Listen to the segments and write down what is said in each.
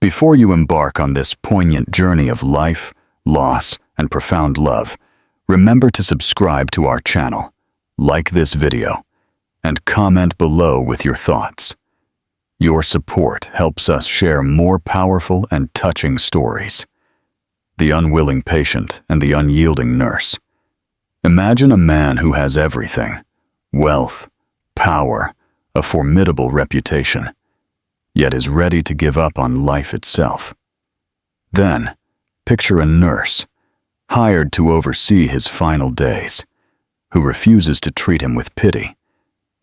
Before you embark on this poignant journey of life, loss, and profound love, remember to subscribe to our channel, like this video, and comment below with your thoughts. Your support helps us share more powerful and touching stories. The unwilling patient and the unyielding nurse. Imagine a man who has everything: wealth, power, a formidable reputation, yet is ready to give up on life itself. Then, picture a nurse, hired to oversee his final days, who refuses to treat him with pity,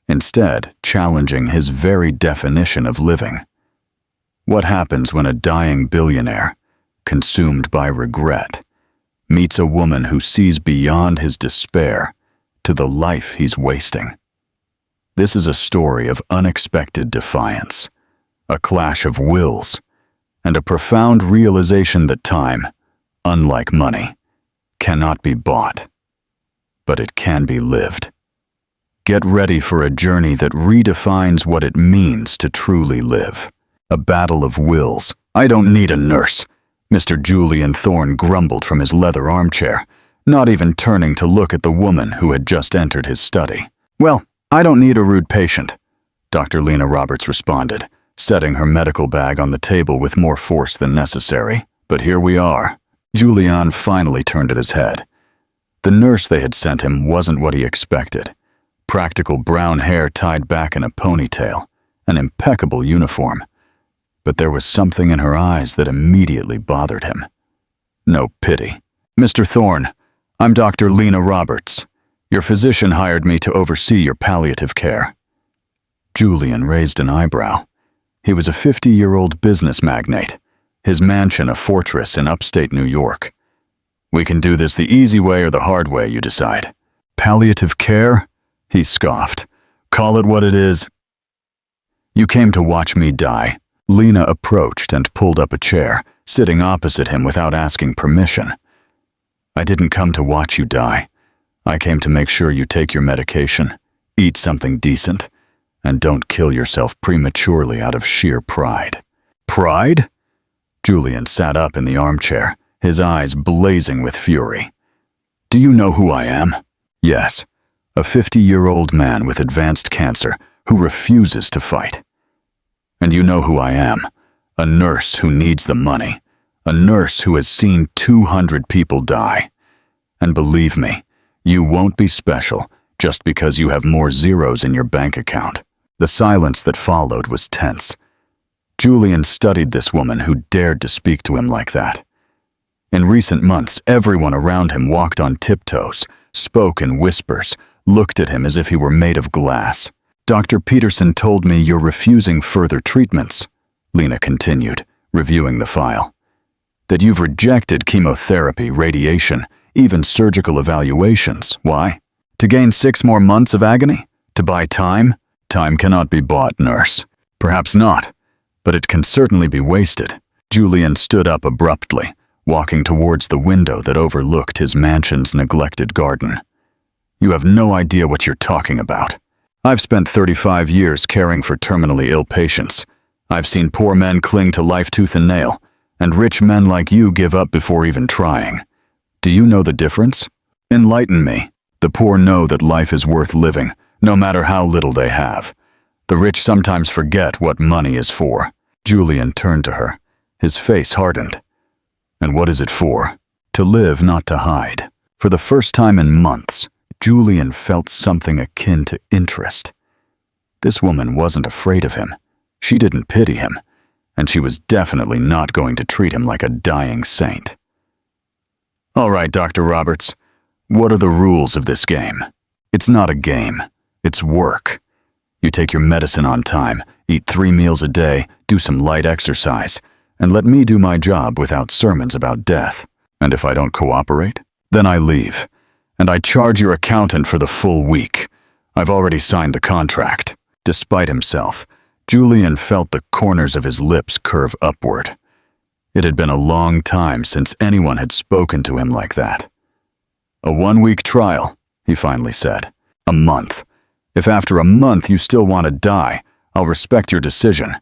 instead challenging his very definition of living. What happens when a dying billionaire, consumed by regret, meets a woman who sees beyond his despair to the life he's wasting? This is a story of unexpected defiance, a clash of wills, and a profound realization that time, unlike money, cannot be bought, but it can be lived. Get ready for a journey that redefines what it means to truly live. A battle of wills. "I don't need a nurse," Mr. Julian Thorne grumbled from his leather armchair, not even turning to look at the woman who had just entered his study. "Well, I don't need a rude patient," Dr. Lena Roberts responded, setting her medical bag on the table with more force than necessary. "But here we are." Julian finally turned at his head. The nurse they had sent him wasn't what he expected. Practical brown hair tied back in a ponytail, an impeccable uniform. But there was something in her eyes that immediately bothered him. No pity. "Mr. Thorne, I'm Dr. Lena Roberts. Your physician hired me to oversee your palliative care." Julian raised an eyebrow. He was a 50-year-old business magnate, his mansion a fortress in upstate New York. "We can do this the easy way or the hard way, you decide." "Palliative care?" he scoffed. "Call it what it is." "You came to watch me die." Lena approached and pulled up a chair, sitting opposite him without asking permission. "I didn't come to watch you die. I came to make sure you take your medication, eat something decent, and don't kill yourself prematurely out of sheer pride." "Pride?" Julian sat up in the armchair, his eyes blazing with fury. "Do you know who I am?" "Yes, a 50-year-old man with advanced cancer who refuses to fight. And you know who I am, a nurse who needs the money, a nurse who has seen 200 people die. And believe me, you won't be special just because you have more zeros in your bank account." The silence that followed was tense. Julian studied this woman who dared to speak to him like that. In recent months, everyone around him walked on tiptoes, spoke in whispers, looked at him as if he were made of glass. "Dr. Peterson told me you're refusing further treatments," Lena continued, reviewing the file. "That you've rejected chemotherapy, radiation, even surgical evaluations. Why? To gain 6 more months of agony? To buy time? Time cannot be bought, nurse." "Perhaps not, but it can certainly be wasted." Julian stood up abruptly, walking towards the window that overlooked his mansion's neglected garden. "You have no idea what you're talking about. I've spent 35 years caring for terminally ill patients. I've seen poor men cling to life tooth and nail, and rich men like you give up before even trying. Do you know the difference? Enlighten me." "The poor know that life is worth living, no matter how little they have. The rich sometimes forget what money is for." Julian turned to her, his face hardened. "And what is it for?" "To live, not to hide." For the first time in months, Julian felt something akin to interest. This woman wasn't afraid of him. She didn't pity him, and she was definitely not going to treat him like a dying saint. "All right, Dr. Roberts, what are the rules of this game?" "It's not a game. It's work. You take your medicine on time, eat 3 meals a day, do some light exercise, and let me do my job without sermons about death. And if I don't cooperate, then I leave. And I charge your accountant for the full week. I've already signed the contract." Despite himself, Julian felt the corners of his lips curve upward. It had been a long time since anyone had spoken to him like that. "A 1-week trial," he finally said. "A month. If after a month you still want to die, I'll respect your decision,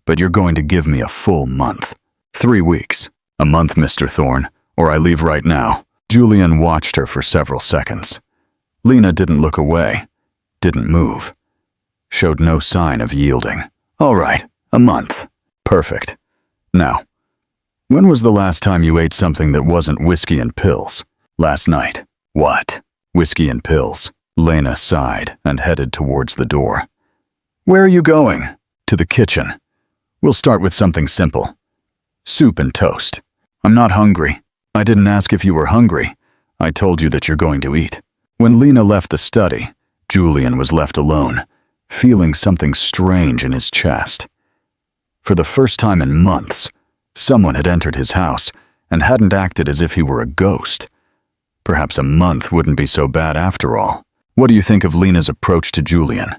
but you're going to give me a full month. 3 weeks. A month, Mr. Thorne, or I leave right now. Julian watched her for several seconds. Lena didn't look away, didn't move, showed no sign of yielding. All right, a month. Perfect. Now, when was the last time you ate something that wasn't whiskey and pills? Last night. What? Whiskey and pills. Lena sighed and headed towards the door. Where are you going? To the kitchen. We'll start with something simple. Soup and toast. I'm not hungry. I didn't ask if you were hungry. I told you that you're going to eat. When Lena left the study, Julian was left alone, feeling something strange in his chest. For the first time in months, someone had entered his house and hadn't acted as if he were a ghost. Perhaps a month wouldn't be so bad after all. What do you think of Lena's approach to Julian?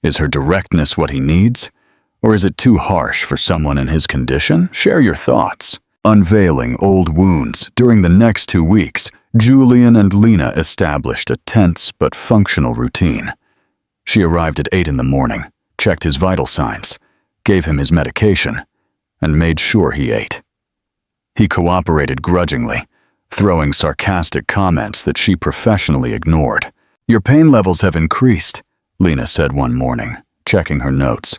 Is her directness what he needs? Or is it too harsh for someone in his condition? Share your thoughts. Unveiling old wounds. During the next 2 weeks, Julian and Lena established a tense but functional routine. She arrived at 8 in the morning, checked his vital signs, gave him his medication, and made sure he ate. He cooperated grudgingly, throwing sarcastic comments that she professionally ignored. Your pain levels have increased, Lena said one morning, checking her notes.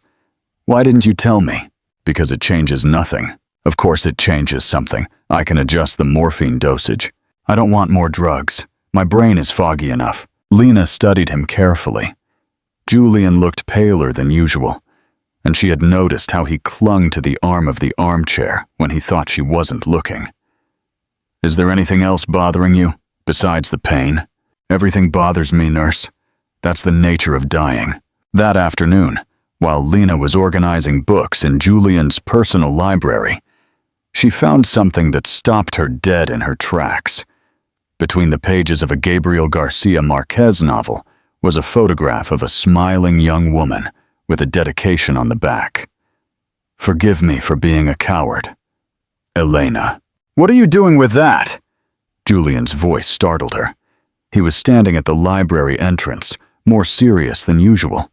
Why didn't you tell me? Because it changes nothing. Of course it changes something. I can adjust the morphine dosage. I don't want more drugs. My brain is foggy enough. Lena studied him carefully. Julian looked paler than usual, and she had noticed how he clung to the arm of the armchair when he thought she wasn't looking. Is there anything else bothering you, besides the pain? Everything bothers me, nurse. That's the nature of dying. That afternoon, while Lena was organizing books in Julian's personal library, she found something that stopped her dead in her tracks. Between the pages of a Gabriel Garcia Marquez novel was a photograph of a smiling young woman with a dedication on the back. Forgive me for being a coward. Elena. What are you doing with that? Julian's voice startled her. He was standing at the library entrance, more serious than usual.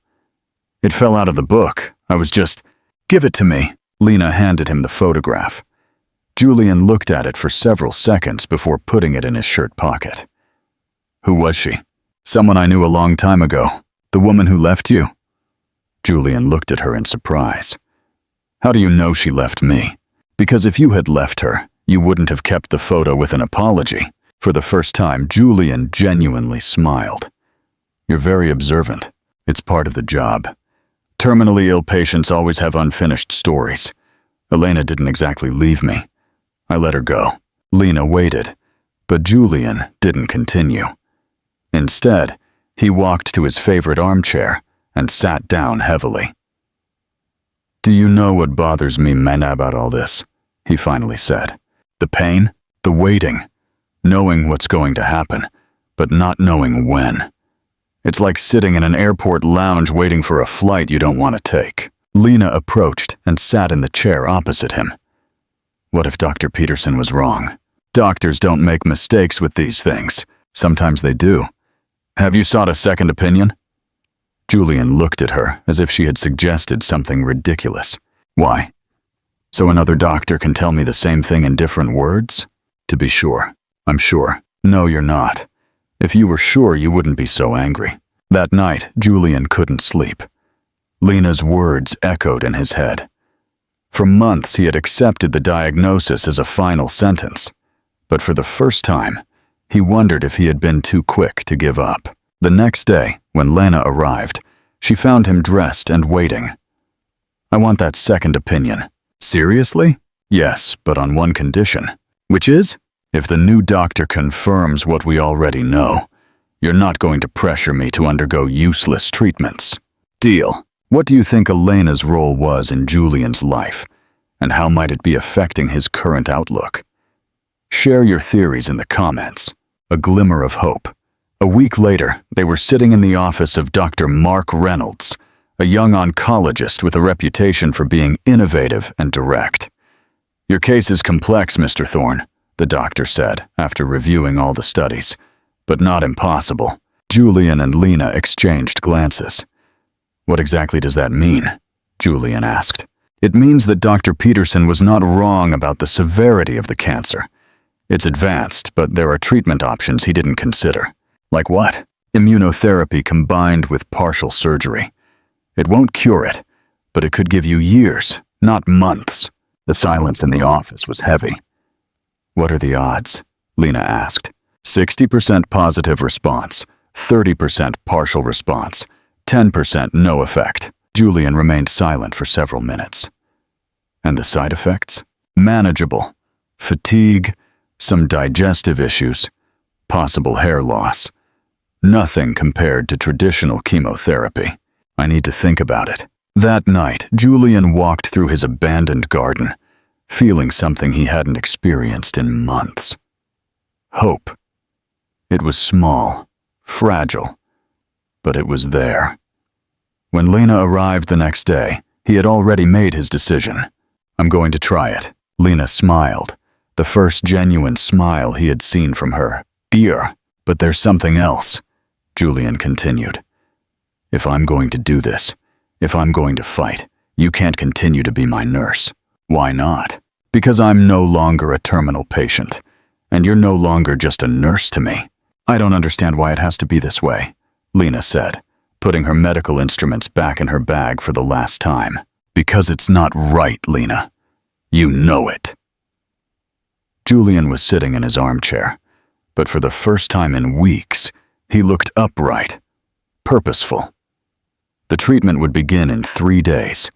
It fell out of the book. I was just... Give it to me. Lena handed him the photograph. Julian looked at it for several seconds before putting it in his shirt pocket. Who was she? Someone I knew a long time ago. The woman who left you? Julian looked at her in surprise. How do you know she left me? Because if you had left her, you wouldn't have kept the photo with an apology. For the first time, Julian genuinely smiled. You're very observant. It's part of the job. Terminally ill patients always have unfinished stories. Elena didn't exactly leave me. I let her go. Lena waited, but Julian didn't continue. Instead, he walked to his favorite armchair and sat down heavily. Do you know what bothers me, Mena, about all this? He finally said. The pain, the waiting, knowing what's going to happen, but not knowing when. It's like sitting in an airport lounge waiting for a flight you don't want to take. Lena approached and sat in the chair opposite him. What if Dr. Peterson was wrong? Doctors don't make mistakes with these things. Sometimes they do. Have you sought a second opinion? Julian looked at her as if she had suggested something ridiculous. Why? So another doctor can tell me the same thing in different words? To be sure. I'm sure. No, you're not. If you were sure, you wouldn't be so angry. That night, Julian couldn't sleep. Lena's words echoed in his head. For months, he had accepted the diagnosis as a final sentence. But for the first time, he wondered if he had been too quick to give up. The next day, when Lena arrived, she found him dressed and waiting. I want that second opinion. Seriously? Yes, but on one condition. Which is? If the new doctor confirms what we already know, you're not going to pressure me to undergo useless treatments. Deal. What do you think Elena's role was in Julian's life, and how might it be affecting his current outlook? Share your theories in the comments. A glimmer of hope. A week later, they were sitting in the office of Dr. Mark Reynolds, a young oncologist with a reputation for being innovative and direct. Your case is complex, Mr. Thorne, the doctor said after reviewing all the studies, but not impossible. Julian and Lena exchanged glances. What exactly does that mean? Julian asked. It means that Dr. Peterson was not wrong about the severity of the cancer. It's advanced, but there are treatment options he didn't consider. Like what? Immunotherapy combined with partial surgery. It won't cure it, but it could give you years, not months. The silence in the office was heavy. What are the odds? Lena asked. 60% positive response, 30% partial response, 10% no effect. Julian remained silent for several minutes. And the side effects? Manageable. Fatigue, some digestive issues, possible hair loss. Nothing compared to traditional chemotherapy. I need to think about it. That night, Julian walked through his abandoned garden, feeling something he hadn't experienced in months. Hope. It was small, fragile, but it was there. When Lena arrived the next day, he had already made his decision. I'm going to try it. Lena smiled, the first genuine smile he had seen from her. But there's something else, Julian continued. If I'm going to do this, if I'm going to fight, you can't continue to be my nurse. Why not? Because I'm no longer a terminal patient, and you're no longer just a nurse to me. I don't understand why it has to be this way, Lena said, putting her medical instruments back in her bag for the last time. Because it's not right, Lena. You know it. Julian was sitting in his armchair, but for the first time in weeks, he looked upright, purposeful. The treatment would begin in 3 days,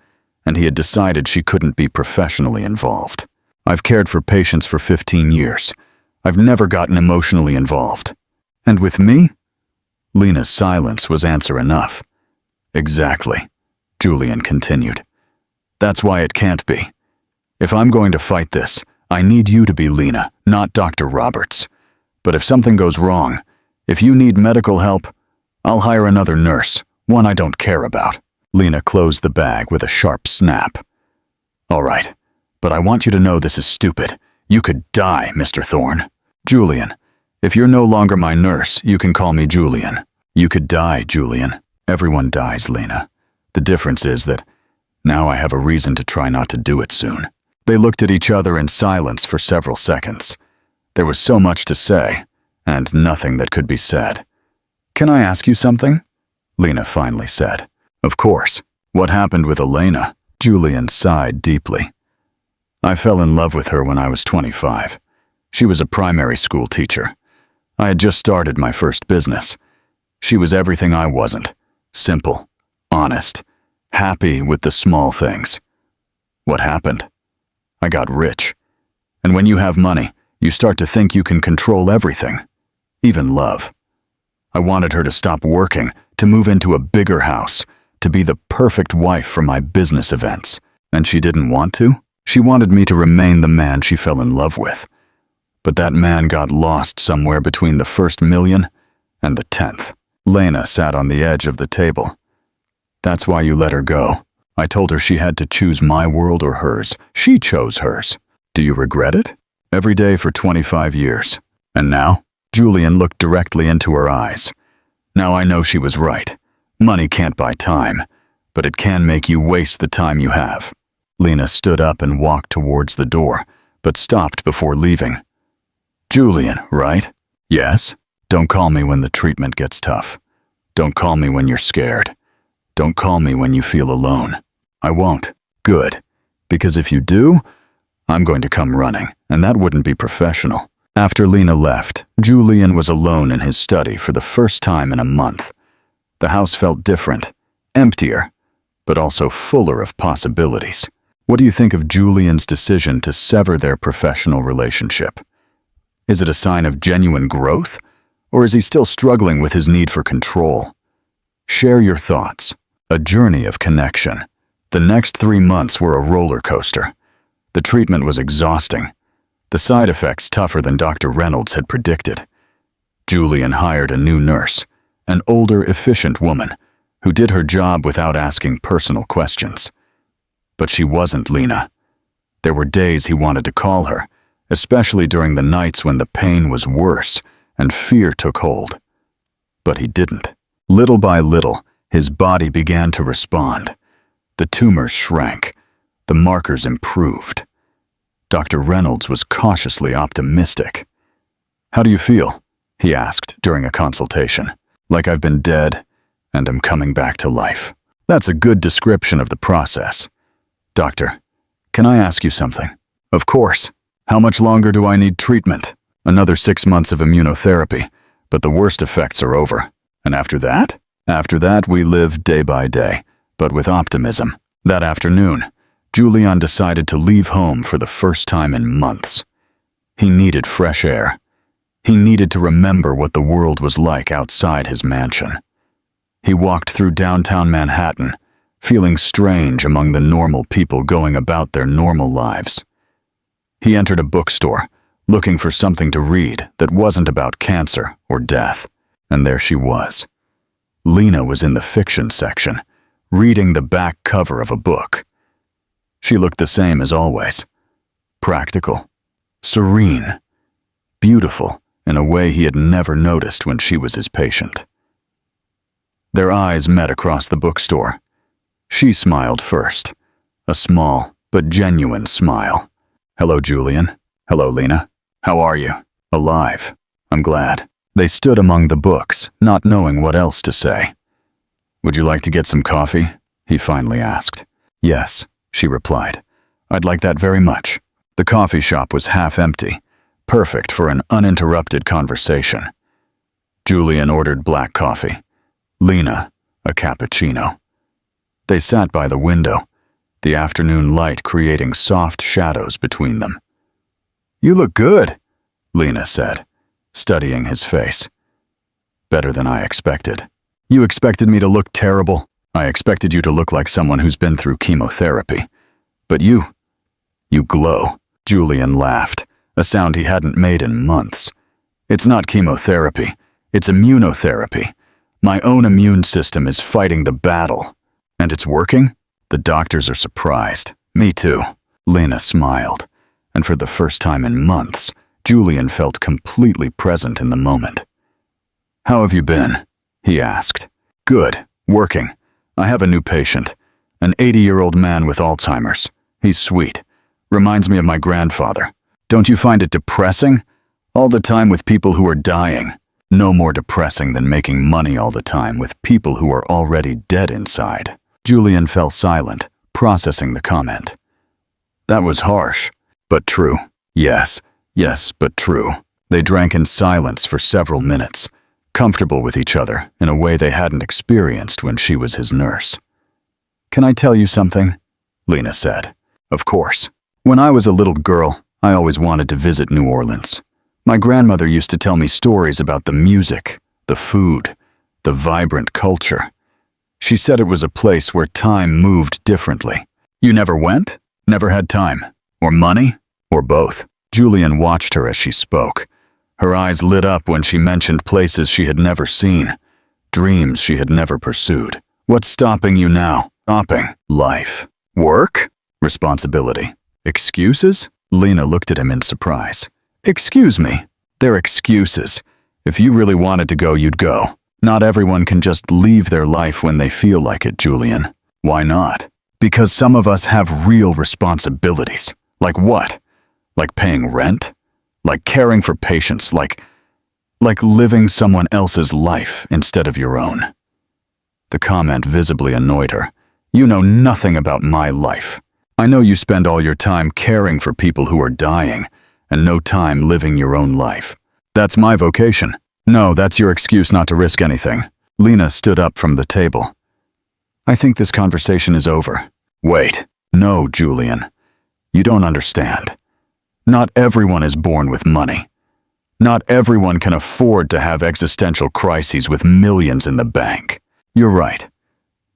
and he had decided she couldn't be professionally involved. I've cared for patients for 15 years. I've never gotten emotionally involved. And with me? Lena's silence was answer enough. Exactly, Julian continued. That's why it can't be. If I'm going to fight this, I need you to be Lena, not Dr. Roberts. But if something goes wrong, if you need medical help, I'll hire another nurse, one I don't care about. Lena closed the bag with a sharp snap. All right, but I want you to know this is stupid. You could die, Mr. Thorne. Julian, if you're no longer my nurse, you can call me Julian. You could die, Julian. Everyone dies, Lena. The difference is that now I have a reason to try not to do it soon. They looked at each other in silence for several seconds. There was so much to say, and nothing that could be said. Can I ask you something? Lena finally said. Of course. What happened with Elena? Julian sighed deeply. I fell in love with her when I was 25. She was a primary school teacher. I had just started my first business. She was everything I wasn't. Simple, honest, happy with the small things. What happened? I got rich. And when you have money, you start to think you can control everything, even love. I wanted her to stop working, to move into a bigger house, to be the perfect wife for my business events. And she didn't want to? She wanted me to remain the man she fell in love with. But that man got lost somewhere between the first million and the 10th. Lena sat on the edge of the table. That's why you let her go. I told her she had to choose my world or hers. She chose hers. Do you regret it? Every day for 25 years. And now? Julian looked directly into her eyes. Now I know she was right. Money can't buy time, but it can make you waste the time you have. Lena stood up and walked towards the door, but stopped before leaving. Julian, right? Yes? Don't call me when the treatment gets tough. Don't call me when you're scared. Don't call me when you feel alone. I won't. Good. Because if you do, I'm going to come running, and that wouldn't be professional. After Lena left, Julian was alone in his study for the first time in a month. The house felt different, emptier, but also fuller of possibilities. What do you think of Julian's decision to sever their professional relationship? Is it a sign of genuine growth, or is he still struggling with his need for control? Share your thoughts. A journey of connection. The next 3 months were a roller coaster. The treatment was exhausting. The side effects tougher than Dr. Reynolds had predicted. Julian hired a new nurse, an older, efficient woman, who did her job without asking personal questions. But she wasn't Lena. There were days he wanted to call her, especially during the nights when the pain was worse and fear took hold. But he didn't. Little by little, his body began to respond. The tumors shrank. The markers improved. Dr. Reynolds was cautiously optimistic. "How do you feel?" he asked during a consultation. "Like I've been dead and am coming back to life." "That's a good description of the process." "Doctor, can I ask you something?" "Of course. How much longer do I need treatment?" "Another 6 months of immunotherapy, but the worst effects are over." "And after that?" "After that, we live day by day, but with optimism." That afternoon, Julian decided to leave home for the first time in months. He needed fresh air. He needed to remember what the world was like outside his mansion. He walked through downtown Manhattan, feeling strange among the normal people going about their normal lives. He entered a bookstore, looking for something to read that wasn't about cancer or death. And there she was. Lena was in the fiction section, reading the back cover of a book. She looked the same as always. Practical, serene, beautiful in a way he had never noticed when she was his patient. Their eyes met across the bookstore. She smiled first, a small but genuine smile. "Hello, Julian. Hello, Lena. How are you?" "Alive. I'm glad." They stood among the books, not knowing what else to say. "Would you like to get some coffee?" he finally asked. "Yes," she replied. "I'd like that very much." The coffee shop was half empty, perfect for an uninterrupted conversation. Julian ordered black coffee. Lena, a cappuccino. They sat by the window, the afternoon light creating soft shadows between them. "You look good," Lena said, studying his face. "Better than I expected." "You expected me to look terrible?" "I expected you to look like someone who's been through chemotherapy. But you glow." Julian laughed, a sound he hadn't made in months. "It's not chemotherapy, it's immunotherapy. My own immune system is fighting the battle. And it's working?" "The doctors are surprised." "Me too." Lena smiled, and for the first time in months, Julian felt completely present in the moment. "How have you been?" he asked. "Good, working. I have a new patient, an 80-year-old man with Alzheimer's. He's sweet. Reminds me of my grandfather. Don't you find it depressing? All the time with people who are dying. No more depressing than making money all the time with people who are already dead inside." Julian fell silent, processing the comment. That was harsh, but true. Yes, but true. They drank in silence for several minutes, comfortable with each other in a way they hadn't experienced when she was his nurse. "Can I tell you something?" Lena said. "Of course. When I was a little girl, I always wanted to visit New Orleans. My grandmother used to tell me stories about the music, the food, the vibrant culture. She said it was a place where time moved differently. You never went? Never had time? Or money? Or both?" Julian watched her as she spoke. Her eyes lit up when she mentioned places she had never seen, dreams she had never pursued. "What's stopping you now?" "Stopping. Life. Work? Responsibility. Excuses?" Lena looked at him in surprise. "Excuse me. They're excuses. If you really wanted to go, you'd go. Not everyone can just leave their life when they feel like it, Julian." "Why not?" "Because some of us have real responsibilities." "Like what? Like paying rent? Like caring for patients? Like living someone else's life instead of your own?" The comment visibly annoyed her. "You know nothing about my life. I know you spend all your time caring for people who are dying, and no time living your own life. That's my vocation." "No, that's your excuse not to risk anything." Lena stood up from the table. "I think this conversation is over." "Wait. No, Julian. You don't understand. Not everyone is born with money. Not everyone can afford to have existential crises with millions in the bank." "You're right."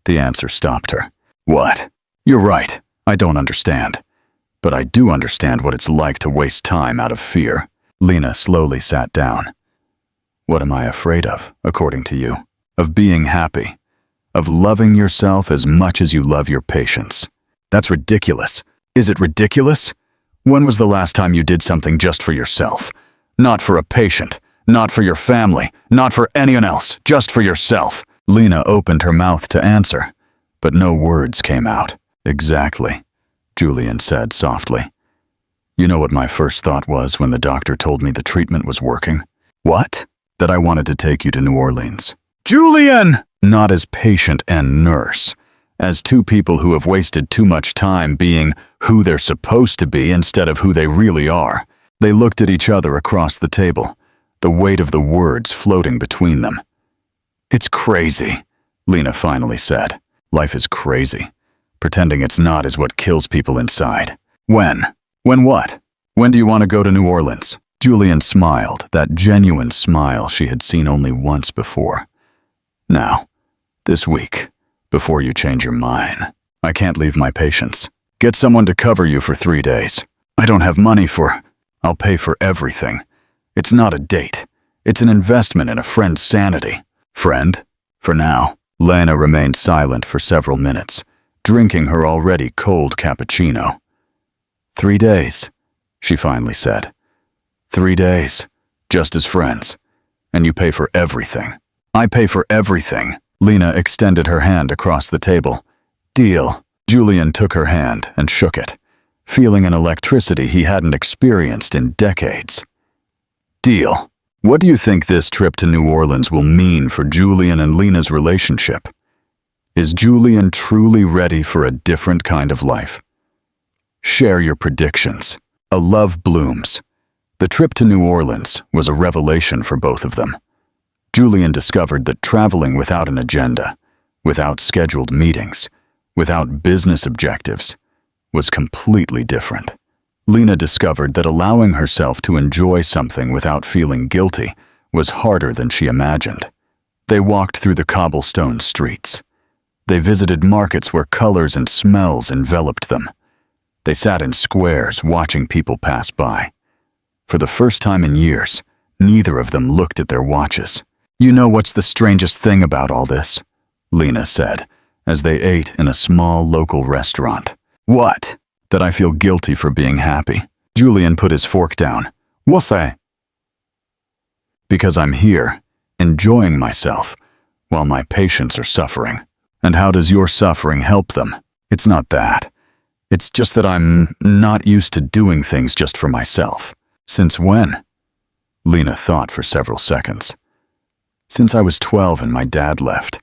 The answer stopped her. "What?" "You're right. I don't understand. But I do understand what it's like to waste time out of fear." Lena slowly sat down. "What am I afraid of, according to you?" "Of being happy. Of loving yourself as much as you love your patients." "That's ridiculous." "Is it ridiculous? When was the last time you did something just for yourself? Not for a patient, not for your family, not for anyone else, just for yourself." Lena opened her mouth to answer, but no words came out. "Exactly. Julian said softly. You know what my first thought was when the doctor told me the treatment was working? What? That I wanted to take you to New Orleans. Julian! Not as patient and nurse, as two people who have wasted too much time being who they're supposed to be instead of who they really are. They looked at each other across the table, the weight of the words floating between them. It's crazy, Lena finally said. Life is crazy. Pretending it's not is what kills people inside. When? When what? When do you want to go to New Orleans? Julian smiled, that genuine smile she had seen only once before. Now, this week, before you change your mind. I can't leave my patients. Get someone to cover you for 3 days. I don't have money for... I'll pay for everything. It's not a date. It's an investment in a friend's sanity. Friend? For now. Lena remained silent for several minutes, drinking her already cold cappuccino. 3 days, she finally said. 3 days, just as friends. And you pay for everything. I pay for everything. Lena extended her hand across the table. Deal. Julian took her hand and shook it, feeling an electricity he hadn't experienced in decades. Deal. What do you think this trip to New Orleans will mean for Julian and Lena's relationship? Is Julian truly ready for a different kind of life? Share your predictions. A love blooms. The trip to New Orleans was a revelation for both of them. Julian discovered that traveling without an agenda, without scheduled meetings, without business objectives, was completely different. Lena discovered that allowing herself to enjoy something without feeling guilty was harder than she imagined. They walked through the cobblestone streets. They visited markets where colors and smells enveloped them. They sat in squares watching people pass by. For the first time in years, neither of them looked at their watches. You know what's the strangest thing about all this? Lena said, as they ate in a small local restaurant. What? That I feel guilty for being happy. Julian put his fork down. What's that? Because I'm here, enjoying myself, while my patients are suffering. And how does your suffering help them? It's not that. It's just that I'm not used to doing things just for myself. Since when? Lena thought for several seconds. Since I was 12 and my dad left.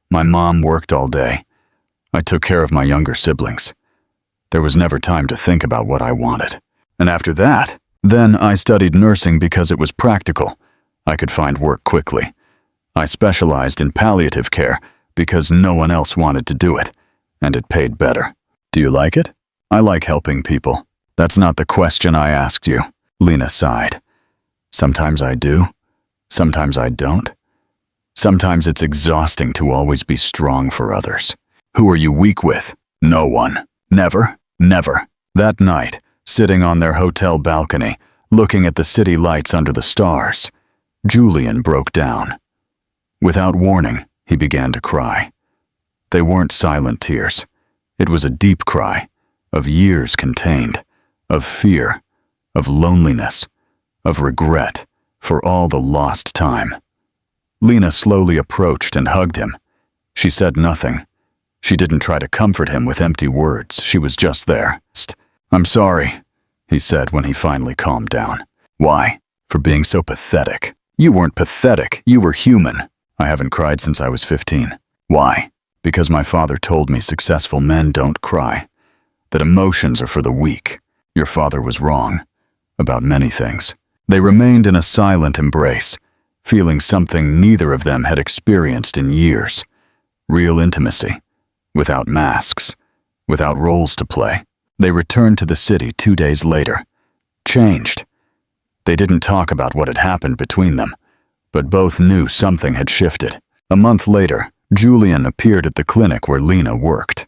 My mom worked all day. I took care of my younger siblings. There was never time to think about what I wanted. And after that, then I studied nursing because it was practical. I could find work quickly. I specialized in palliative care because no one else wanted to do it, and it paid better. Do you like it? I like helping people. That's not the question I asked you. Lena sighed. Sometimes I do. Sometimes I don't. Sometimes it's exhausting to always be strong for others. Who are you weak with? No one. Never. Never. That night, sitting on their hotel balcony, looking at the city lights under the stars, Julian broke down. Without warning, he began to cry. They weren't silent tears. It was a deep cry, of years contained, of fear, of loneliness, of regret for all the lost time. Lena slowly approached and hugged him. She said nothing. She didn't try to comfort him with empty words. She was just there. I'm sorry, he said when he finally calmed down. Why? For being so pathetic. You weren't pathetic. You were human. I haven't cried since I was 15. Why? Because my father told me successful men don't cry. That emotions are for the weak. Your father was wrong. About many things. They remained in a silent embrace, feeling something neither of them had experienced in years. Real intimacy. Without masks, without roles to play. They returned to the city 2 days later. Changed. They didn't talk about what had happened between them, but both knew something had shifted. A month later, Julian appeared at the clinic where Lena worked.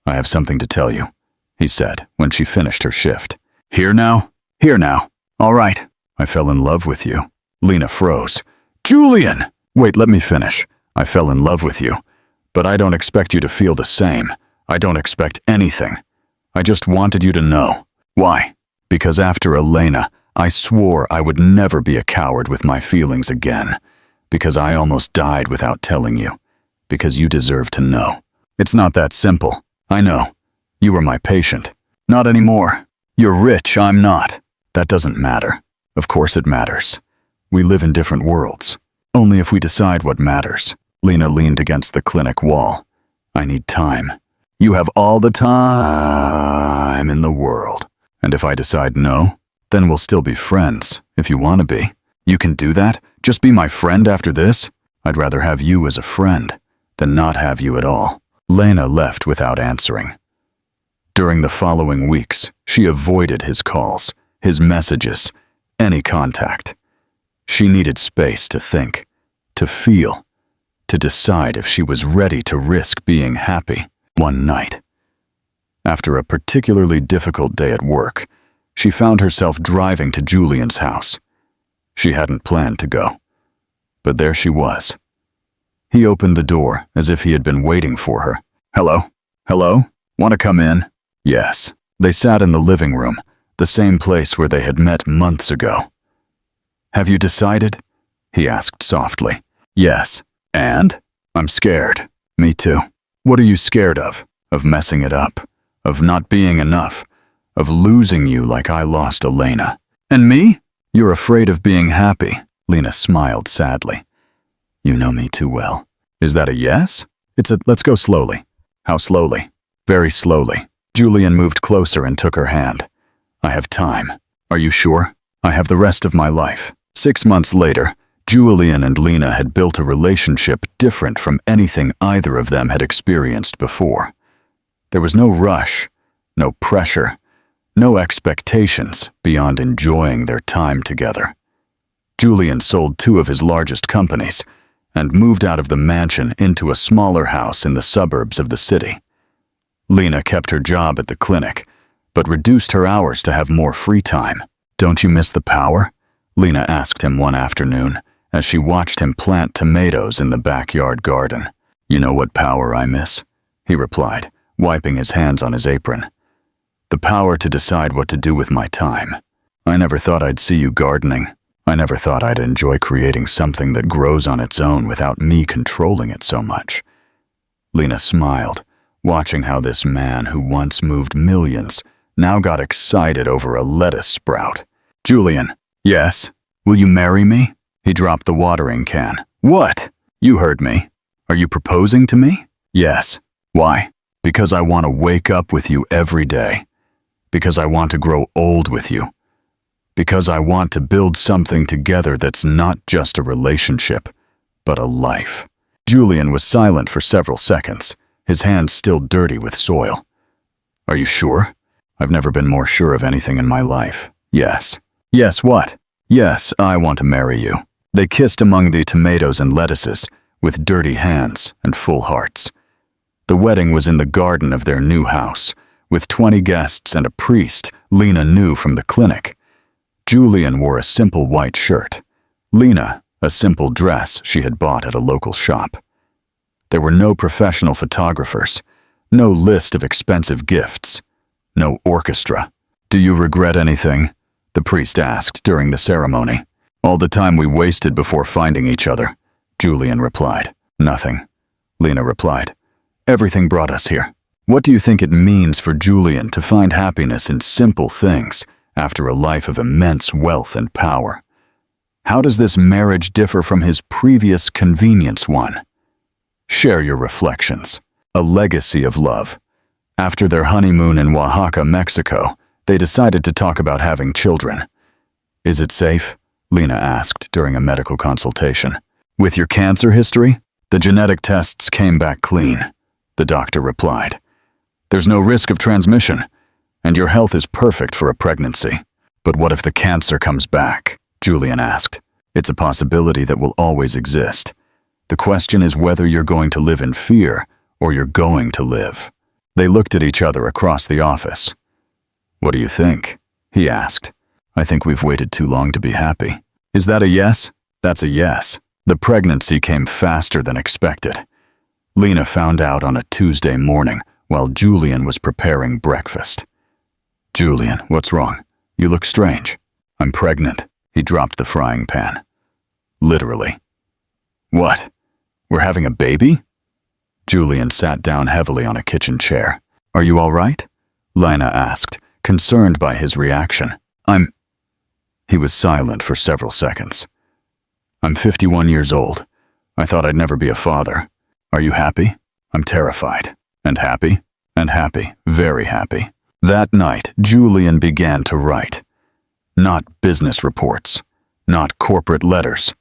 I have something to tell you, he said when she finished her shift. Here now? Here now. All right. I fell in love with you. Lena froze. Julian! Wait, let me finish. I fell in love with you. But I don't expect you to feel the same. I don't expect anything. I just wanted you to know. Why? Because after Elena, I swore I would never be a coward with my feelings again. Because I almost died without telling you. Because you deserve to know. It's not that simple. I know. You were my patient. Not anymore. You're rich, I'm not. That doesn't matter. Of course it matters. We live in different worlds. Only if we decide what matters. Lena leaned against the clinic wall. I need time. You have all the time in the world. And if I decide no, then we'll still be friends, if you want to be. You can do that? Just be my friend after this? I'd rather have you as a friend than not have you at all. Lena left without answering. During the following weeks, she avoided his calls, his messages, any contact. She needed space to think, to feel, to decide if she was ready to risk being happy. One night, after a particularly difficult day at work, she found herself driving to Julian's house. She hadn't planned to go, but there she was. He opened the door as if he had been waiting for her. Hello? Hello? Want to come in? Yes. They sat in the living room, the same place where they had met months ago. Have you decided? He asked softly. Yes. And? I'm scared. Me too. What are you scared of? Of messing it up? Of not being enough? Of losing you like I lost Elena? And me? You're afraid of being happy. Lena smiled sadly. You know me too well. Is that a yes? It's a let's go slowly. How slowly? Very slowly. Julian moved closer and took her hand. I have time. Are you sure? I have the rest of my life. 6 months later, Julian and Lena had built a relationship different from anything either of them had experienced before. There was no rush, no pressure, no expectations beyond enjoying their time together. Julian sold 2 of his largest companies and moved out of the mansion into a smaller house in the suburbs of the city. Lena kept her job at the clinic, but reduced her hours to have more free time. Don't you miss the power? Lena asked him one afternoon as she watched him plant tomatoes in the backyard garden. You know what power I miss? He replied, wiping his hands on his apron. The power to decide what to do with my time. I never thought I'd see you gardening. I never thought I'd enjoy creating something that grows on its own without me controlling it so much. Lena smiled, watching how this man who once moved millions now got excited over a lettuce sprout. Julian. Yes. Will you marry me? He dropped the watering can. What? You heard me. Are you proposing to me? Yes. Why? Because I want to wake up with you every day. Because I want to grow old with you. Because I want to build something together that's not just a relationship, but a life. Julian was silent for several seconds, his hands still dirty with soil. Are you sure? I've never been more sure of anything in my life. Yes. Yes, what? Yes, I want to marry you. They kissed among the tomatoes and lettuces, with dirty hands and full hearts. The wedding was in the garden of their new house, with 20 guests and a priest Lena knew from the clinic. Julian wore a simple white shirt. Lena, a simple dress she had bought at a local shop. There were no professional photographers, no list of expensive gifts, no orchestra. Do you regret anything? The priest asked during the ceremony. All the time we wasted before finding each other, Julian replied. Nothing, Lena replied. Everything brought us here. What do you think it means for Julian to find happiness in simple things after a life of immense wealth and power? How does this marriage differ from his previous convenience one? Share your reflections. A legacy of love. After their honeymoon in Oaxaca, Mexico, they decided to talk about having children. Is it safe? Lena asked during a medical consultation. With your cancer history? The genetic tests came back clean, the doctor replied. There's no risk of transmission, and your health is perfect for a pregnancy. But what if the cancer comes back? Julian asked. It's a possibility that will always exist. The question is whether you're going to live in fear or you're going to live. They looked at each other across the office. What do you think? He asked. I think we've waited too long to be happy. Is that a yes? That's a yes. The pregnancy came faster than expected. Lena found out on a Tuesday morning while Julian was preparing breakfast. Julian, what's wrong? You look strange. I'm pregnant. He dropped the frying pan. Literally. What? We're having a baby? Julian sat down heavily on a kitchen chair. Are you all right? Lena asked, concerned by his reaction. He was silent for several seconds. I'm 51 years old. I thought I'd never be a father. Are you happy? I'm terrified. And happy? And happy, very happy. That night, Julian began to write. Not business reports, not corporate letters,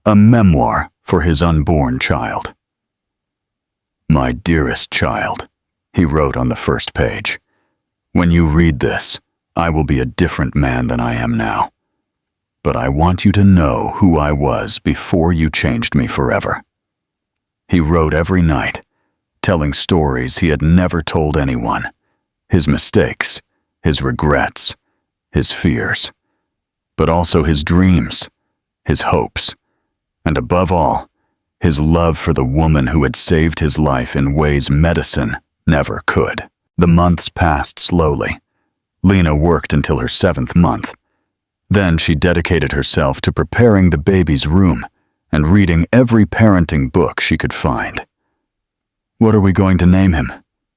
a memoir for his unborn child. My dearest child, he wrote on the first page. When you read this, I will be a different man than I am now. But I want you to know who I was before you changed me forever. He wrote every night, telling stories he had never told anyone, his mistakes, his regrets, his fears, but also his dreams, his hopes, and above all, his love for the woman who had saved his life in ways medicine never could. The months passed slowly. Lena worked until her 7th month. Then she dedicated herself to preparing the baby's room and reading every parenting book she could find. What are we going to name him?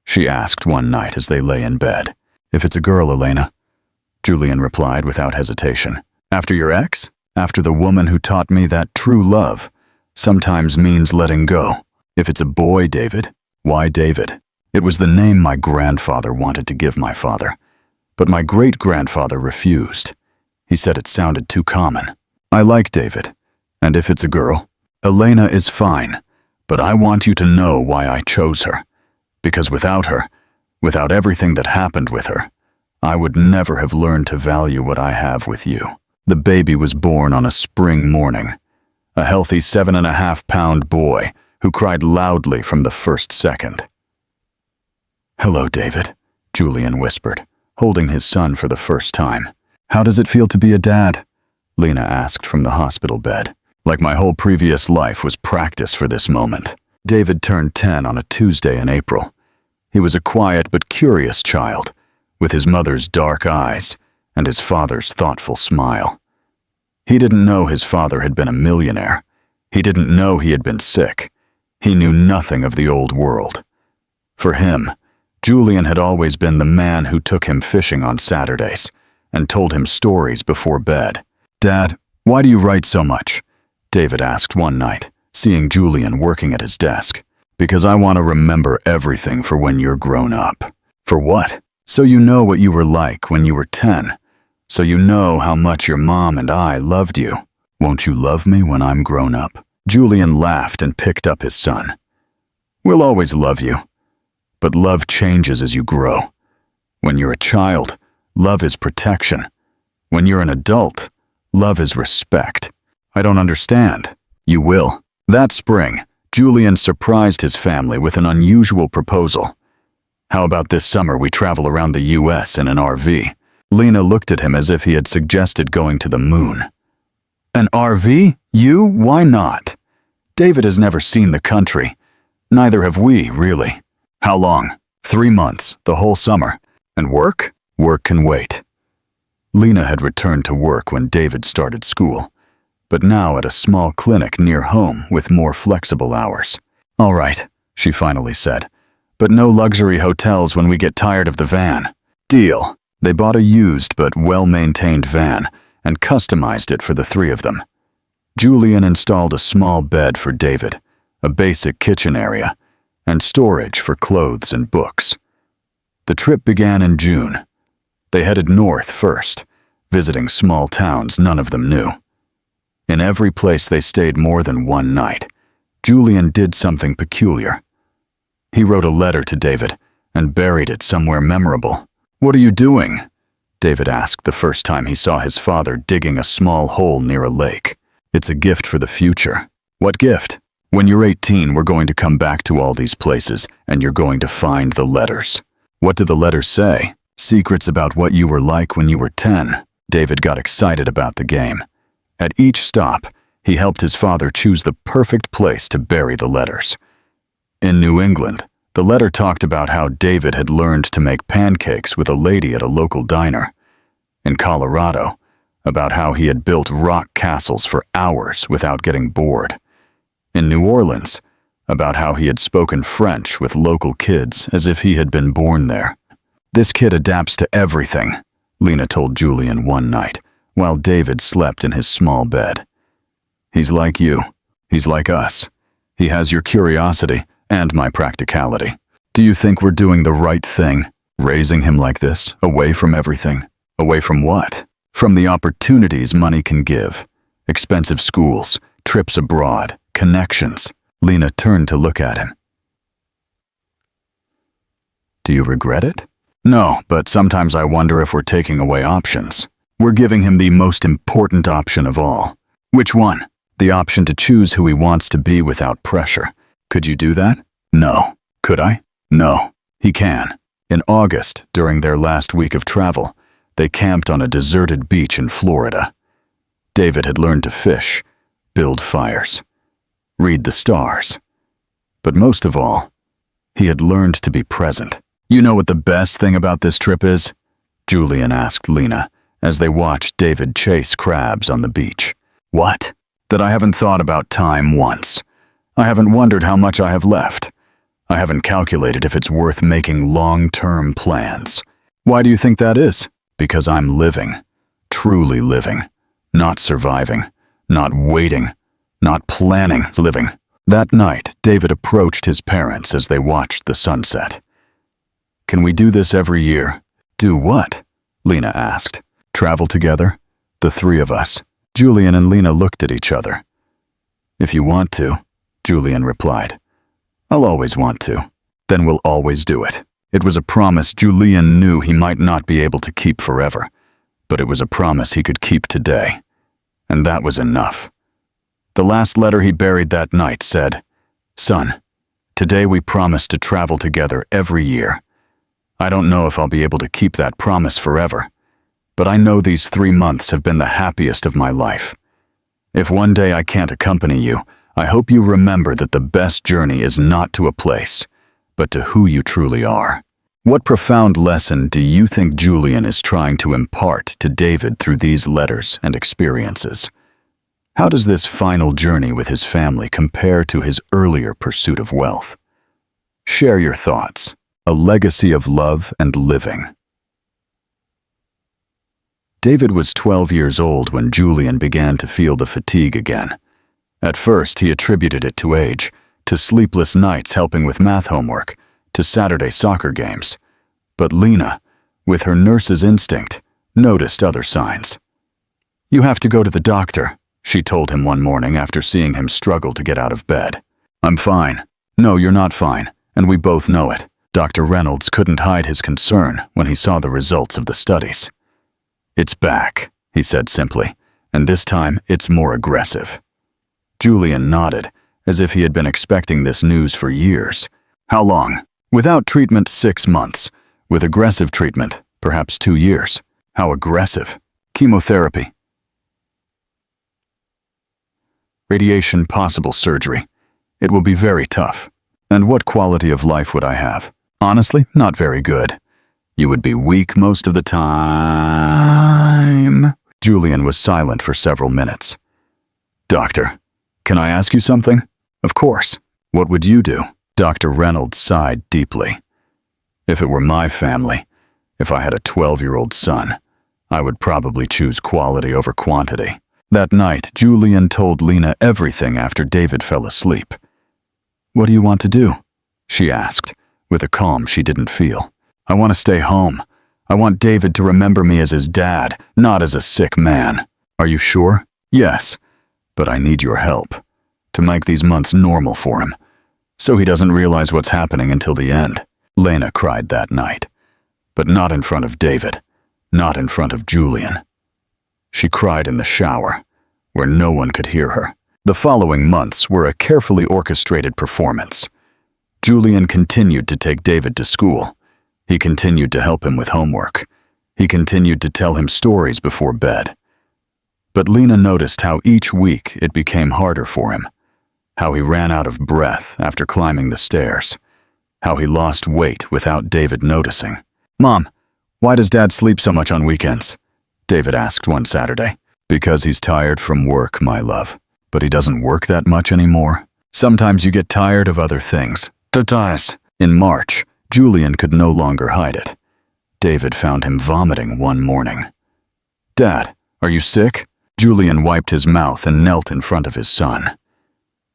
She asked one night as they lay in bed. If it's a girl, Elena, Julian replied without hesitation. After your ex? After the woman who taught me that true love sometimes means letting go. If it's a boy, David, why David? It was the name my grandfather wanted to give my father, but my great-grandfather refused. He said it sounded too common. I like David, and if it's a girl, Elena is fine, but I want you to know why I chose her. Because without her, without everything that happened with her, I would never have learned to value what I have with you. The baby was born on a spring morning, a healthy 7.5-pound boy who cried loudly from the first second. Hello, David, Julian whispered, holding his son for the first time. How does it feel to be a dad? Lena asked from the hospital bed. Like my whole previous life was practice for this moment. David turned 10 on a Tuesday in April. He was a quiet but curious child, with his mother's dark eyes and his father's thoughtful smile. He didn't know his father had been a millionaire. He didn't know he had been sick. He knew nothing of the old world. For him, Julian had always been the man who took him fishing on Saturdays and told him stories before bed. Dad, why do you write so much? David asked one night, seeing Julian working at his desk. Because I want to remember everything for when you're grown up. For what? So you know what you were like when you were 10. So you know how much your mom and I loved you. Won't you love me when I'm grown up? Julian laughed and picked up his son. We'll always love you. But love changes as you grow. When you're a child, love is protection. When you're an adult, love is respect. I don't understand. You will. That spring, Julian surprised his family with an unusual proposal. How about this summer we travel around the U.S. in an RV? Lena looked at him as if he had suggested going to the moon. An RV? You? Why not? David has never seen the country. Neither have we, really. How long? 3 months, the whole summer. And work? Work can wait. Lena had returned to work when David started school, but now at a small clinic near home with more flexible hours. All right, she finally said, but no luxury hotels when we get tired of the van. Deal. They bought a used but well-maintained van and customized it for the 3 of them. Julian installed a small bed for David, a basic kitchen area, and storage for clothes and books. The trip began in June. They headed north first, visiting small towns none of them knew. In every place they stayed more than one night, Julian did something peculiar. He wrote a letter to David and buried it somewhere memorable. What are you doing? David asked the first time he saw his father digging a small hole near a lake. It's a gift for the future. What gift? When you're 18, we're going to come back to all these places and you're going to find the letters. What do the letters say? Secrets about what you were like when you were 10. David got excited about the game. At each stop, he helped his father choose the perfect place to bury the letters. In New England, the letter talked about how David had learned to make pancakes with a lady at a local diner. In Colorado, about how he had built rock castles for hours without getting bored. In New Orleans, about how he had spoken French with local kids as if he had been born there. "This kid adapts to everything," Lena told Julian one night, while David slept in his small bed. "He's like you. He's like us. He has your curiosity and my practicality. Do you think we're doing the right thing, raising him like this, away from everything? Away from what? From the opportunities money can give. Expensive schools, trips abroad, connections." Lena turned to look at him. "Do you regret it?" "No, but sometimes I wonder if we're taking away options. We're giving him the most important option of all." "Which one?" "The option to choose who he wants to be without pressure. Could you do that?" "No." "Could I?" "No." "He can." In August, during their last week of travel, they camped on a deserted beach in Florida. David had learned to fish, build fires, read the stars. But most of all, he had learned to be present. "You know what the best thing about this trip is?" Julian asked Lena as they watched David chase crabs on the beach. "What?" "That I haven't thought about time once. I haven't wondered how much I have left. I haven't calculated if it's worth making long-term plans." "Why do you think that is?" "Because I'm living, truly living, not surviving, not waiting, not planning, living." That night, David approached his parents as they watched the sunset. "Can we do this every year?" "Do what?" Lena asked. "Travel together, the three of us." Julian and Lena looked at each other. "If you want to," Julian replied. "I'll always want to. Then we'll always do it." It was a promise Julian knew he might not be able to keep forever, but it was a promise he could keep today. And that was enough. The last letter he buried that night said, "Son, today we promise to travel together every year. I don't know if I'll be able to keep that promise forever, but I know these 3 months have been the happiest of my life. If one day I can't accompany you, I hope you remember that the best journey is not to a place, but to who you truly are." What profound lesson do you think Julian is trying to impart to David through these letters and experiences? How does this final journey with his family compare to his earlier pursuit of wealth? Share your thoughts. A legacy of love and living. David was 12 years old when Julian began to feel the fatigue again. At first, he attributed it to age, to sleepless nights helping with math homework, to Saturday soccer games. But Lena, with her nurse's instinct, noticed other signs. "You have to go to the doctor," she told him one morning after seeing him struggle to get out of bed. "I'm fine." "No, you're not fine, and we both know it." Dr. Reynolds couldn't hide his concern when he saw the results of the studies. "It's back," he said simply, "and this time it's more aggressive." Julian nodded, as if he had been expecting this news for years. "How long?" "Without treatment, 6 months. With aggressive treatment, perhaps 2 years." "How aggressive?" "Chemotherapy. Radiation, possible surgery. It will be very tough." "And what quality of life would I have?" "Honestly, not very good. You would be weak most of the time." Julian was silent for several minutes. "Doctor, can I ask you something?" "Of course." "What would you do?" Dr. Reynolds sighed deeply. "If it were my family, if I had a 12-year-old son, I would probably choose quality over quantity." That night, Julian told Lena everything after David fell asleep. "What do you want to do?" she asked, with a calm she didn't feel. "I want to stay home. I want David to remember me as his dad, not as a sick man." "Are you sure?" "Yes, but I need your help to make these months normal for him, so he doesn't realize what's happening until the end." Lena cried that night, but not in front of David, not in front of Julian. She cried in the shower, where no one could hear her. The following months were a carefully orchestrated performance. Julian continued to take David to school. He continued to help him with homework. He continued to tell him stories before bed. But Lena noticed how each week it became harder for him, how he ran out of breath after climbing the stairs, how he lost weight without David noticing. "Mom, why does Dad sleep so much on weekends?" David asked one Saturday. "Because he's tired from work, my love. But he doesn't work that much anymore. Sometimes you get tired of other things." In March, Julian could no longer hide it. David found him vomiting one morning. "Dad, are you sick?" Julian wiped his mouth and knelt in front of his son.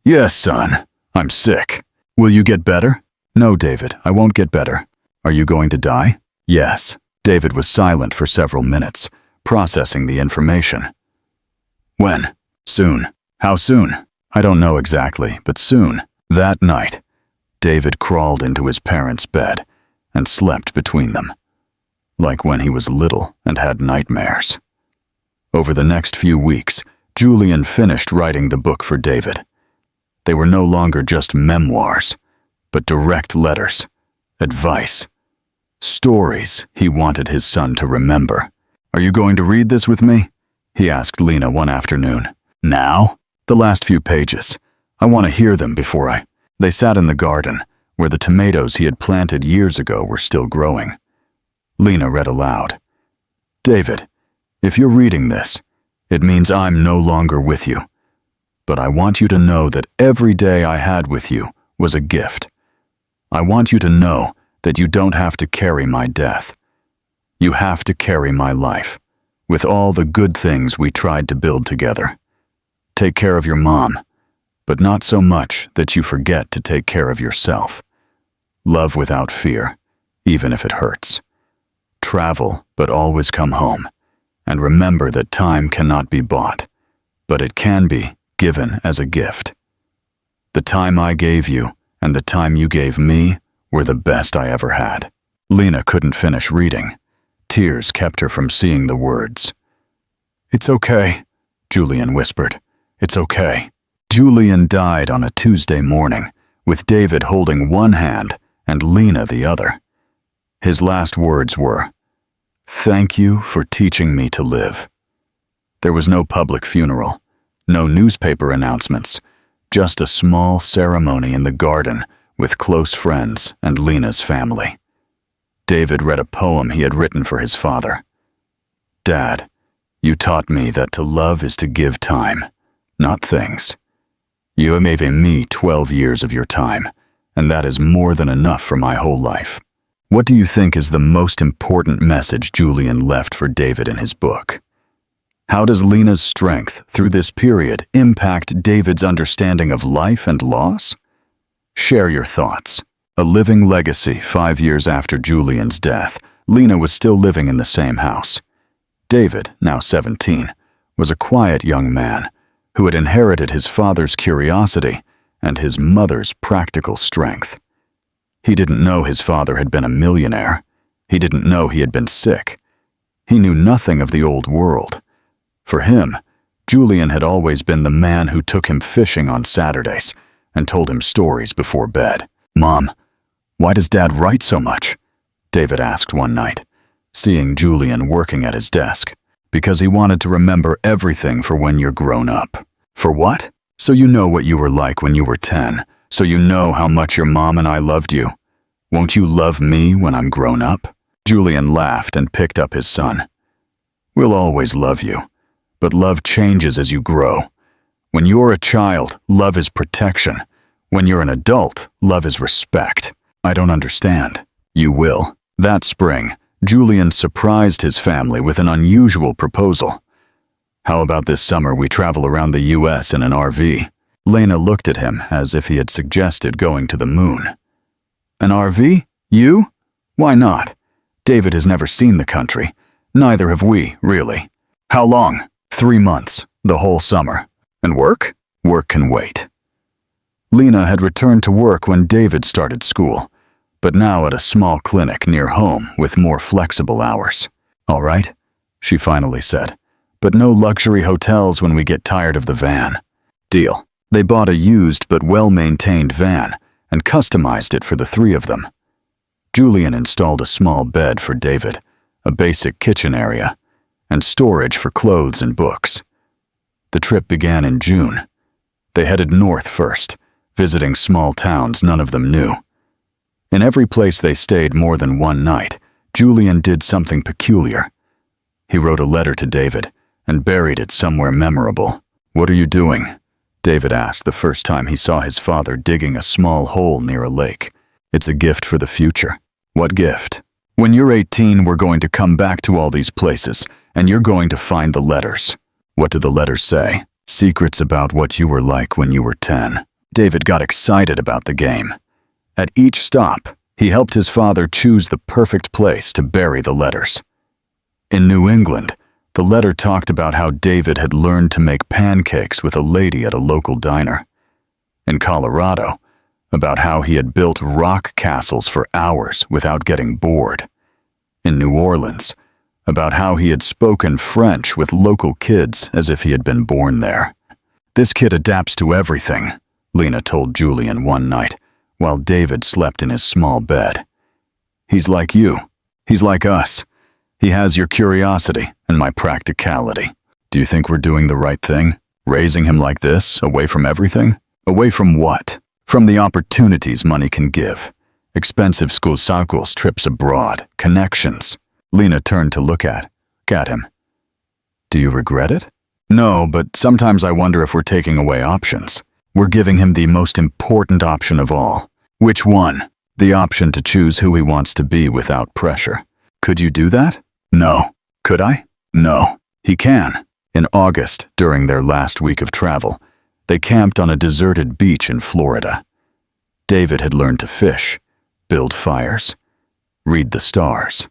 "Yes, son, I'm sick. Will you get better?" "No, David, I won't get better." "Are you going to die?" "Yes." David was silent for several minutes, processing the information. "When?" "Soon." "How soon?" "I don't know exactly, but soon." That night, David crawled into his parents' bed and slept between them, like when he was little and had nightmares. Over the next few weeks, Julian finished writing the book for David. They were no longer just memoirs, but direct letters, advice, stories he wanted his son to remember. "Are you going to read this with me?" he asked Lena one afternoon. "Now?" "The last few pages. I want to hear them before I—" They sat in the garden, where the tomatoes he had planted years ago were still growing. Lena read aloud. "David, if you're reading this, it means I'm no longer with you. But I want you to know that every day I had with you was a gift. I want you to know that you don't have to carry my death. You have to carry my life, with all the good things we tried to build together. Take care of your mom, but not so much that you forget to take care of yourself. Love without fear, even if it hurts. Travel, but always come home. And remember that time cannot be bought, but it can be given as a gift. The time I gave you and the time you gave me were the best I ever had." Lena couldn't finish reading. Tears kept her from seeing the words. "It's okay," Julian whispered. "It's okay." Julian died on a Tuesday morning, with David holding one hand and Lena the other. His last words were, "Thank you for teaching me to live." There was no public funeral, no newspaper announcements, just a small ceremony in the garden with close friends and Lena's family. David read a poem he had written for his father. "Dad, you taught me that to love is to give time, not things. You have given me 12 years of your time, and that is more than enough for my whole life." What do you think is the most important message Julian left for David in his book? How does Lena's strength through this period impact David's understanding of life and loss? Share your thoughts. A living legacy 5 years after Julian's death, Lena was still living in the same house. David, now 17, was a quiet young man who had inherited his father's curiosity and his mother's practical strength. He didn't know his father had been a millionaire. He didn't know he had been sick. He knew nothing of the old world. For him, Julian had always been the man who took him fishing on Saturdays and told him stories before bed. "Mom, why does Dad write so much?" David asked one night, seeing Julian working at his desk. "Because he wanted to remember everything for when you're grown up." "For what?" "So you know what you were like when you were 10. So you know how much your mom and I loved you. Won't you love me when I'm grown up?" Julian laughed and picked up his son. "We'll always love you, but love changes as you grow. When you're a child, love is protection. When you're an adult, love is respect." "I don't understand." "You will." That spring, Julian surprised his family with an unusual proposal. "How about this summer we travel around the US in an RV?" Lena looked at him as if he had suggested going to the moon. "An RV? You? Why not? David has never seen the country. Neither have we, really." "How long?" 3 months, the whole summer. "And work?" "Work can wait." Lena had returned to work when David started school, but now at a small clinic near home with more flexible hours. "All right," she finally said, "but no luxury hotels when we get tired of the van." "Deal." They bought a used but well-maintained van and customized it for the 3 of them. Julian installed a small bed for David, a basic kitchen area, and storage for clothes and books. The trip began in June. They headed north first, visiting small towns none of them knew. In every place they stayed more than one night, Julian did something peculiar. He wrote a letter to David and buried it somewhere memorable. "What are you doing?" David asked the first time he saw his father digging a small hole near a lake. "It's a gift for the future." "What gift?" When you're 18, we're going to come back to all these places, and you're going to find the letters. What do the letters say? Secrets about what you were like when you were 10. David got excited about the game. At each stop, he helped his father choose the perfect place to bury the letters. In New England, the letter talked about how David had learned to make pancakes with a lady at a local diner. In Colorado, about how he had built rock castles for hours without getting bored. In New Orleans, about how he had spoken French with local kids as if he had been born there. "This kid adapts to everything," Lena told Julian one night, while David slept in his small bed. "He's like you. He's like us. He has your curiosity and my practicality. Do you think we're doing the right thing? Raising him like this, away from everything? Away from what? From the opportunities money can give. Expensive school cycles, trips abroad, connections." Lena turned to look at him. "Do you regret it?" "No, but sometimes I wonder if we're taking away options. We're giving him the most important option of all." "Which one?" "The option to choose who he wants to be without pressure." "Could you do that?" "No." "Could I?" "No." "He can." In August, during their last week of travel, they camped on a deserted beach in Florida. David had learned to fish, build fires, read the stars.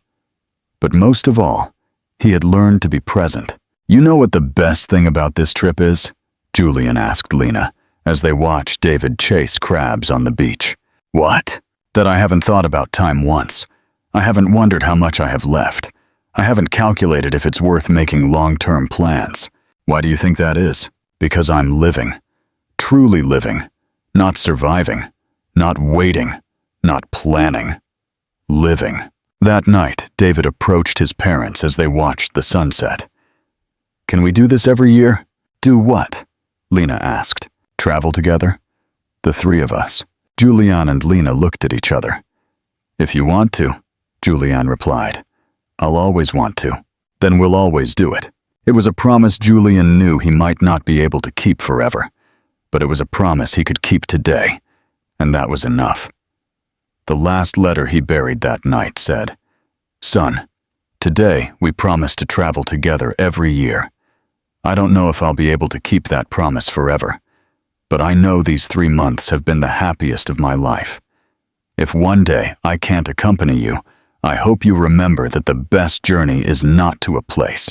But most of all, he had learned to be present. "You know what the best thing about this trip is?" Julian asked Lena, as they watched David chase crabs on the beach. "What?" "That I haven't thought about time once. I haven't wondered how much I have left. I haven't calculated if it's worth making long-term plans." "Why do you think that is?" "Because I'm living. Truly living. Not surviving. Not waiting. Not planning. Living." That night, David approached his parents as they watched the sunset. "Can we do this every year?" "Do what?" Lena asked. "Travel together? The three of us." Julian and Lena looked at each other. "If you want to," Julian replied. "I'll always want to. Then we'll always do it." It was a promise Julian knew he might not be able to keep forever, but it was a promise he could keep today, and that was enough. The last letter he buried that night said, "Son, today we promise to travel together every year. I don't know if I'll be able to keep that promise forever, but I know these 3 months have been the happiest of my life. If one day I can't accompany you, I hope you remember that the best journey is not to a place,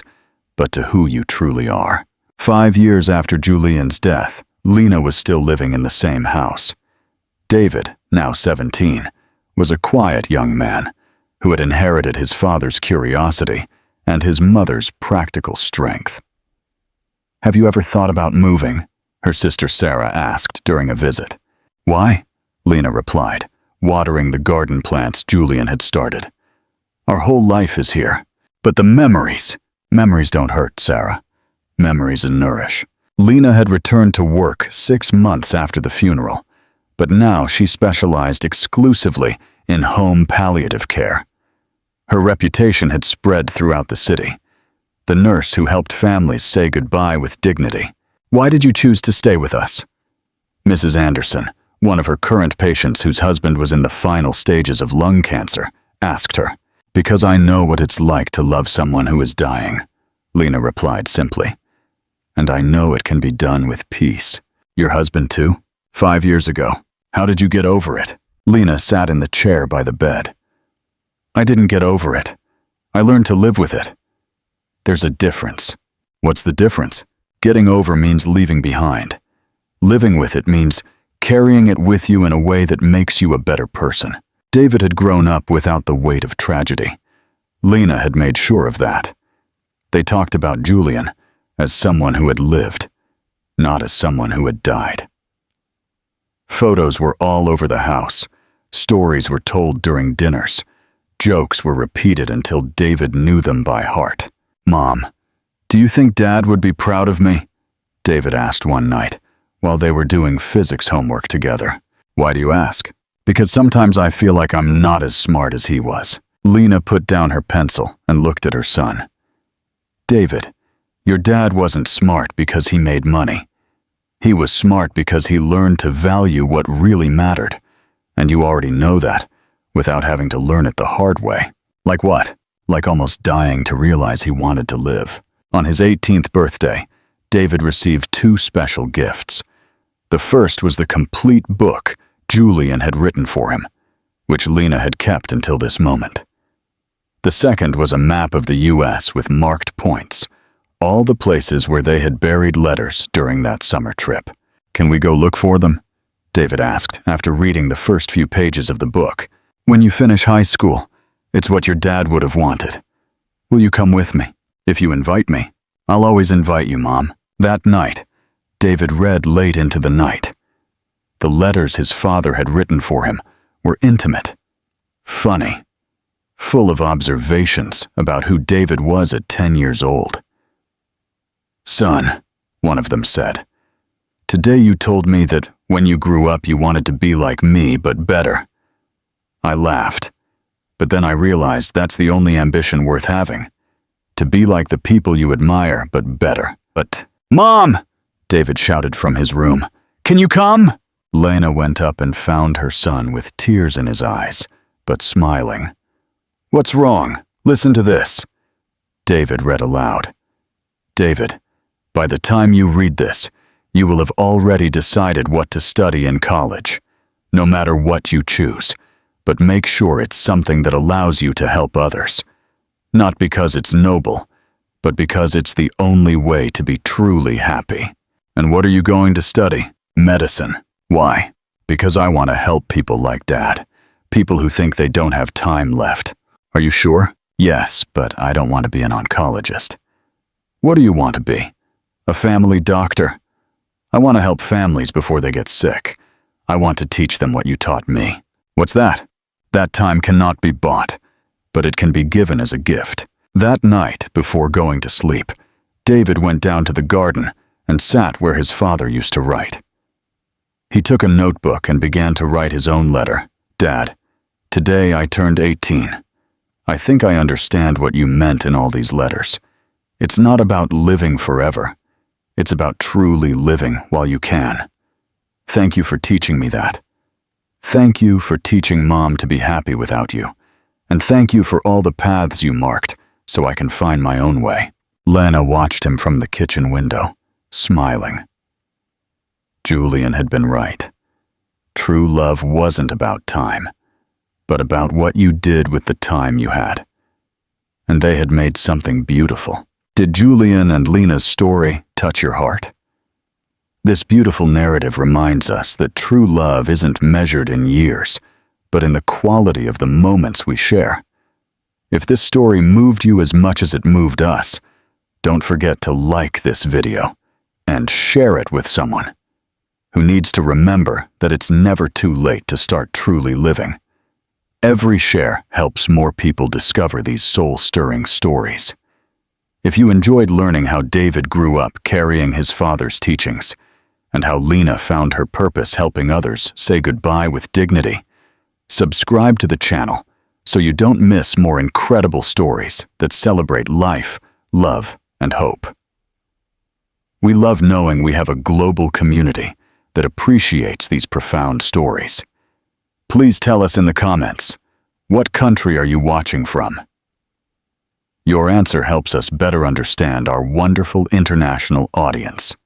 but to who you truly are." 5 years after Julian's death, Lena was still living in the same house. David, now 17, was a quiet young man who had inherited his father's curiosity and his mother's practical strength. "Have you ever thought about moving?" her sister Sarah asked during a visit. "Why?" Lena replied, watering the garden plants Julian had started. "Our whole life is here. But the memories don't hurt, Sarah. Memories nourish." Lena had returned to work 6 months after the funeral, but now she specialized exclusively in home palliative care. Her reputation had spread throughout the city. The nurse who helped families say goodbye with dignity. "Why did you choose to stay with us?" Mrs. Anderson, one of her current patients whose husband was in the final stages of lung cancer, asked her. "Because I know what it's like to love someone who is dying," Lena replied simply. "And I know it can be done with peace." "Your husband too?" 5 years ago. "How did you get over it?" Lena sat in the chair by the bed. "I didn't get over it. I learned to live with it." "There's a difference." "What's the difference?" "Getting over means leaving behind. Living with it means carrying it with you in a way that makes you a better person." David had grown up without the weight of tragedy. Lena had made sure of that. They talked about Julian as someone who had lived, not as someone who had died. Photos were all over the house. Stories were told during dinners. Jokes were repeated until David knew them by heart. "Mom, do you think Dad would be proud of me?" David asked one night, while they were doing physics homework together. "Why do you ask?" "Because sometimes I feel like I'm not as smart as he was." Lena put down her pencil and looked at her son. "David, your dad wasn't smart because he made money. He was smart because he learned to value what really mattered, and you already know that, without having to learn it the hard way." Like what? Like almost dying to realize he wanted to live. On his 18th birthday, David received two special gifts. The first was the complete book Julian had written for him, which Lena had kept until this moment. The second was a map of the U.S. with marked points, all the places where they had buried letters during that summer trip. "Can we go look for them?" David asked after reading the first few pages of the book. "When you finish high school, it's what your dad would have wanted. Will you come with me? If you invite me, I'll always invite you, Mom." That night, David read late into the night. The letters his father had written for him were intimate, funny, full of observations about who David was at 10 years old. "Son," one of them said, "today you told me that when you grew up you wanted to be like me, but better." I laughed, but then I realized that's the only ambition worth having. To be like the people you admire, but better. But, "Mom!" David shouted from his room. "Can you come?" Lena went up and found her son with tears in his eyes, but smiling. "What's wrong? Listen to this." David read aloud. "David, by the time you read this, you will have already decided what to study in college. No matter what you choose, but make sure it's something that allows you to help others. Not because it's noble, but because it's the only way to be truly happy." "And what are you going to study?" "Medicine." "Why?" "Because I want to help people like Dad. People who think they don't have time left." "Are you sure?" "Yes, but I don't want to be an oncologist." "What do you want to be?" "A family doctor. I want to help families before they get sick. I want to teach them what you taught me." "What's that?" "That time cannot be bought, but it can be given as a gift." That night, before going to sleep, David went down to the garden and sat where his father used to write. He took a notebook and began to write his own letter. "Dad, today I turned 18. I think I understand what you meant in all these letters. It's not about living forever. It's about truly living while you can. Thank you for teaching me that. Thank you for teaching Mom to be happy without you. And thank you for all the paths you marked so I can find my own way." Lena watched him from the kitchen window, smiling. Julian had been right. True love wasn't about time, but about what you did with the time you had. And they had made something beautiful. Did Julian and Lena's story touch your heart? This beautiful narrative reminds us that true love isn't measured in years, but in the quality of the moments we share. If this story moved you as much as it moved us, don't forget to like this video and share it with someone who needs to remember that it's never too late to start truly living. Every share helps more people discover these soul-stirring stories. If you enjoyed learning how David grew up carrying his father's teachings, and how Lena found her purpose helping others say goodbye with dignity, subscribe to the channel so you don't miss more incredible stories that celebrate life, love, and hope. We love knowing we have a global community that appreciates these profound stories. Please tell us in the comments, what country are you watching from? Your answer helps us better understand our wonderful international audience.